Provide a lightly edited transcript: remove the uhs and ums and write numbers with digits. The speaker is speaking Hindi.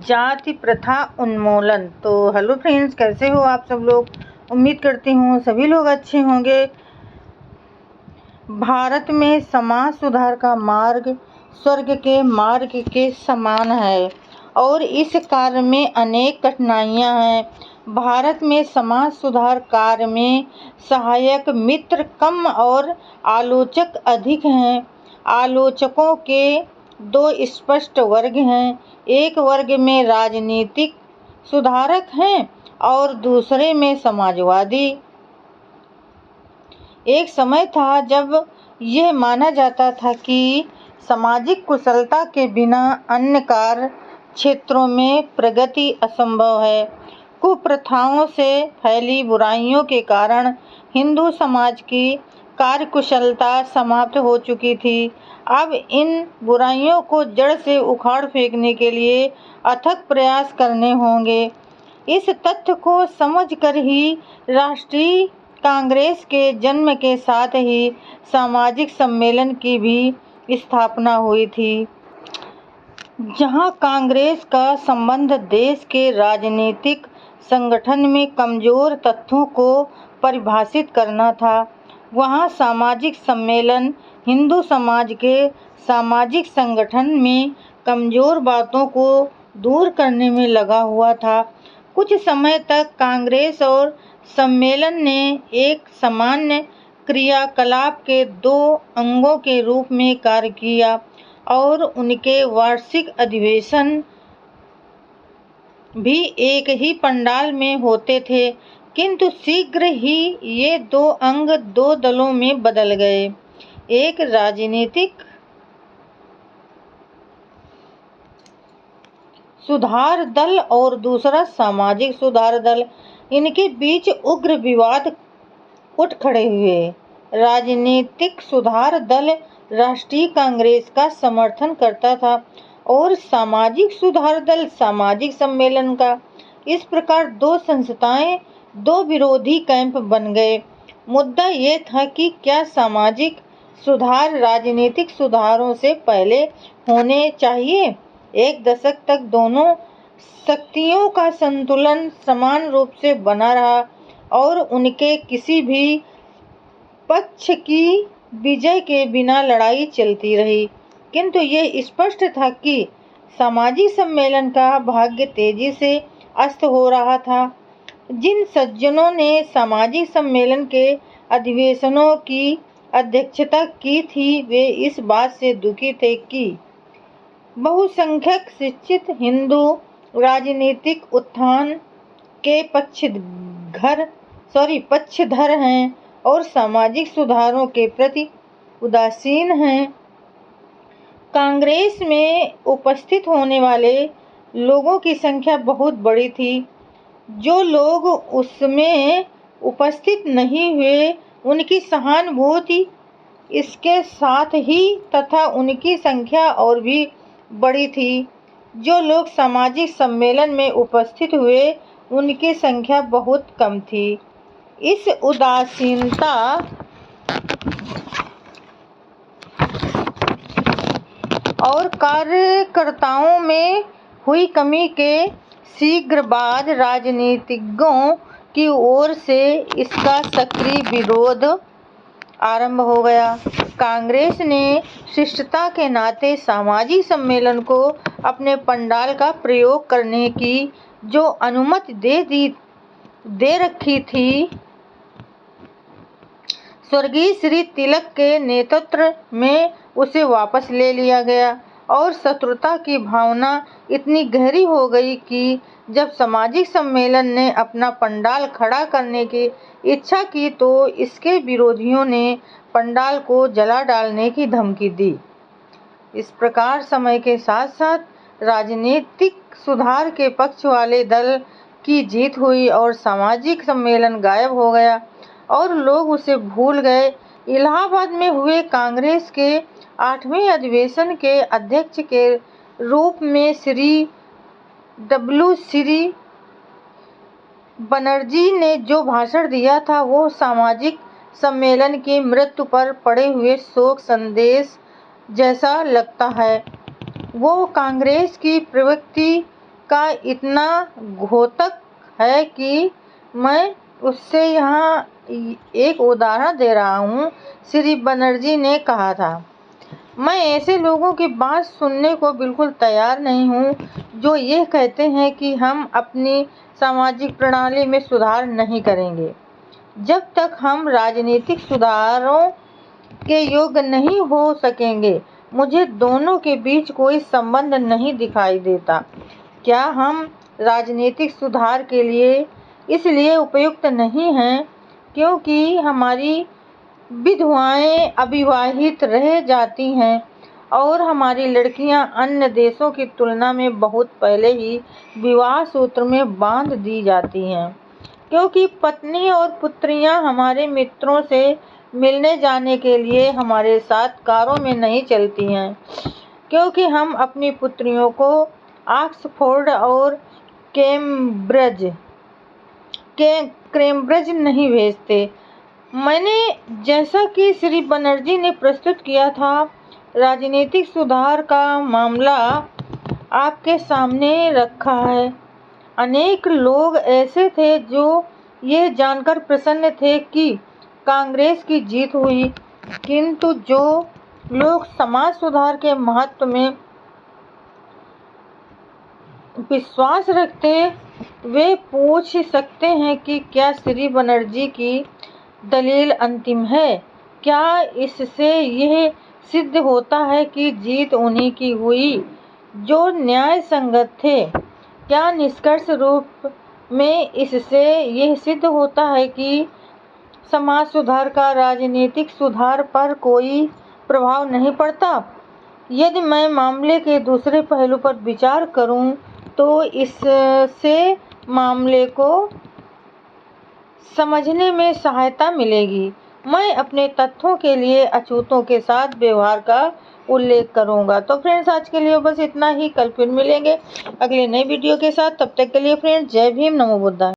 जाति प्रथा उन्मूलन। तो हेलो फ्रेंड्स, कैसे हो आप सब लोग। उम्मीद करती हूँ सभी लोग अच्छे होंगे। भारत में समाज सुधार का मार्ग स्वर्ग के मार्ग के समान है और इस कार्य में अनेक कठिनाइयाँ हैं। भारत में समाज सुधार कार्य में सहायक मित्र कम और आलोचक अधिक हैं। आलोचकों के दो स्पष्ट वर्ग हैं। एक वर्ग में राजनीतिक सुधारक हैं और दूसरे में समाजवादी। एक समय था जब यह माना जाता था कि सामाजिक कुशलता के बिना अन्य कार्य क्षेत्रों में प्रगति असंभव है। कुप्रथाओं से फैली बुराइयों के कारण हिंदू समाज की कार्यकुशलता समाप्त हो चुकी थी। अब इन बुराइयों को जड़ से उखाड़ फेंकने के लिए अथक प्रयास करने होंगे। इस तथ्य को समझकर ही राष्ट्रीय कांग्रेस के जन्म के साथ ही सामाजिक सम्मेलन की भी स्थापना हुई थी, जहां कांग्रेस का संबंध देश के राजनीतिक संगठन में कमजोर तत्वों को परिभाषित करना था। वहां सामाजिक सम्मेलन हिंदू समाज के सामाजिक संगठन में कमजोर बातों को दूर करने में लगा हुआ था। कुछ समय तक कांग्रेस और सम्मेलन ने एक सामान्य क्रियाकलाप के दो अंगों के रूप में कार्य किया और उनके वार्षिक अधिवेशन भी एक ही पंडाल में होते थे, किंतु शीघ्र ही ये दो अंग दो दलों में बदल गए। एक राजनीतिक सुधार दल और दूसरा सामाजिक सुधार दल। इनके बीच उग्र विवाद उठ खड़े हुए। राजनीतिक सुधार दल राष्ट्रीय कांग्रेस का समर्थन करता था और सामाजिक सुधार दल सामाजिक सम्मेलन का। इस प्रकार दो संस्थाएं दो विरोधी कैंप बन गए। मुद्दा ये था कि क्या सामाजिक सुधार राजनीतिक सुधारों से पहले होने चाहिए। एक दशक तक दोनों शक्तियों का संतुलन समान रूप से बना रहा और उनके किसी भी पक्ष की विजय के बिना लड़ाई चलती रही, किंतु यह स्पष्ट था कि सामाजिक सम्मेलन का भाग्य तेजी से अस्त हो रहा था। जिन सज्जनों ने सामाजिक सम्मेलन के अधिवेशनों की अध्यक्षता की थी, वे इस बात से दुखी थे कि बहुसंख्यक शिक्षित हिंदू राजनीतिक उत्थान के पक्षधर हैं और सामाजिक सुधारों के प्रति उदासीन हैं। कांग्रेस में उपस्थित होने वाले लोगों की संख्या बहुत बड़ी थी। जो लोग उसमें उपस्थित नहीं हुए, उनकी सहानुभूति इसके साथ ही तथा उनकी संख्या और भी बड़ी थी। जो लोग सामाजिक सम्मेलन में उपस्थित हुए, उनकी संख्या बहुत कम थी। इस उदासीनता और कार्यकर्ताओं में हुई कमी के शीघ्र बाद राजनीतिज्ञों की ओर से इसका सक्रिय विरोध आरंभ हो गया। कांग्रेस ने शिष्टता के नाते सामाजिक सम्मेलन को अपने पंडाल का प्रयोग करने की जो अनुमति दे रखी थी, स्वर्गीय श्री तिलक के नेतृत्व में उसे वापस ले लिया गया और शत्रुता की भावना इतनी गहरी हो गई कि जब सामाजिक सम्मेलन ने अपना पंडाल खड़ा करने की इच्छा की तो इसके विरोधियों ने पंडाल को जला डालने की धमकी दी। इस प्रकार समय के साथ साथ राजनीतिक सुधार के पक्ष वाले दल की जीत हुई और सामाजिक सम्मेलन गायब हो गया और लोग उसे भूल गए। इलाहाबाद में हुए कांग्रेस के 8वें अधिवेशन के अध्यक्ष के रूप में श्री बनर्जी ने जो भाषण दिया था, वो सामाजिक सम्मेलन की मृत्यु पर पड़े हुए शोक संदेश जैसा लगता है। वो कांग्रेस की प्रवृत्ति का इतना घातक है कि मैं उससे यहाँ एक उदाहरण दे रहा हूँ। श्री बनर्जी ने कहा था, मैं ऐसे लोगों की बात सुनने को बिल्कुल तैयार नहीं हूँ जो ये कहते हैं कि हम अपनी सामाजिक प्रणाली में सुधार नहीं करेंगे। जब तक हम राजनीतिक सुधारों के योग्य नहीं हो सकेंगे, मुझे दोनों के बीच कोई संबंध नहीं दिखाई देता। क्या हम राजनीतिक सुधार के लिए इसलिए उपयुक्त नहीं हैं क्योंकि हमारी विधवाएं अविवाहित रह जाती हैं और हमारी लड़कियां अन्य देशों की तुलना में बहुत पहले ही विवाह सूत्र में बांध दी जाती हैं, क्योंकि पत्नी और पुत्रियां हमारे मित्रों से मिलने जाने के लिए हमारे साथ कारों में नहीं चलती हैं, क्योंकि हम अपनी पुत्रियों को ऑक्सफोर्ड और कैम्ब्रिज नहीं भेजते। मैंने, जैसा कि श्री बनर्जी ने प्रस्तुत किया था, राजनीतिक सुधार का मामला आपके सामने रखा है। अनेक लोग ऐसे थे जो ये जानकर प्रसन्न थे कि कांग्रेस की जीत हुई, किंतु जो लोग समाज सुधार के महत्व में विश्वास रखते वे पूछ सकते हैं कि क्या श्री बनर्जी की दलील अंतिम है? क्या इससे यह सिद्ध होता है कि जीत उन्हीं की हुई जो न्याय संगत थे? क्या निष्कर्ष रूप में इससे यह सिद्ध होता है कि समाज सुधार का राजनीतिक सुधार पर कोई प्रभाव नहीं पड़ता? यदि मैं मामले के दूसरे पहलू पर विचार करूं, तो इससे मामले को समझने में सहायता मिलेगी। मैं अपने तथ्यों के लिए अछूतों के साथ व्यवहार का उल्लेख करूंगा। तो फ्रेंड्स, आज के लिए बस इतना ही। कल फिर मिलेंगे अगले नए वीडियो के साथ। तब तक के लिए फ्रेंड्स, जय भीम, नमो बुद्धाय।